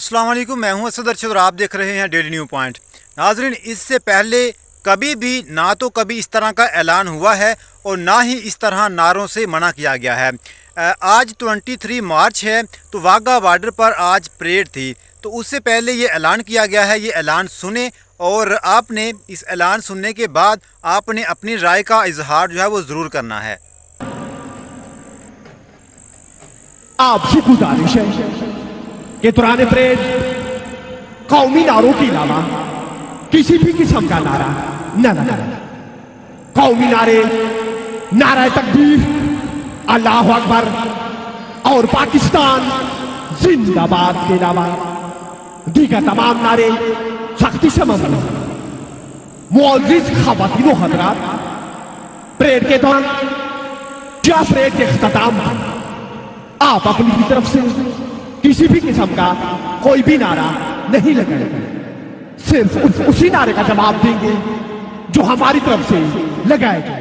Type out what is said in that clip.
अस्सलाम वालेकुम, मैं हूं असद अरशद और आप देख रहे हैं डेली न्यू पॉइंट। नाजरीन, इससे पहले कभी भी ना तो कभी इस तरह का ऐलान हुआ है और ना ही इस तरह नारों से मना किया गया है। आज 23 मार्च है तो वाघा बॉर्डर पर आज परेड थी, तो उससे पहले ये ऐलान किया गया है। ये ऐलान सुने और आपने इस ऐलान सुनने के बाद आपने अपनी राय का इजहार जो है वो ज़रूर करना है। आपसे गुजारिश है कि दौरान परेड कौमी नारों के अलावा किसी भी किस्म का नारा न लगाए। कौमी नारे, नारा तकबीर, अल्लाह अकबर और पाकिस्तान जिंदाबाद के अलावा दीगर तमाम नारे सख्ती से ममनू। मुअज़्ज़िज़ ख़वातीन व हज़रात, परेड के दौरान या परेड के इख्तिताम पर आप अपनी तरफ से किसी भी किस्म का कोई भी नारा नहीं लगाएंगे। सिर्फ उसी नारे का जवाब देंगे जो हमारी तरफ से लगाया जाए।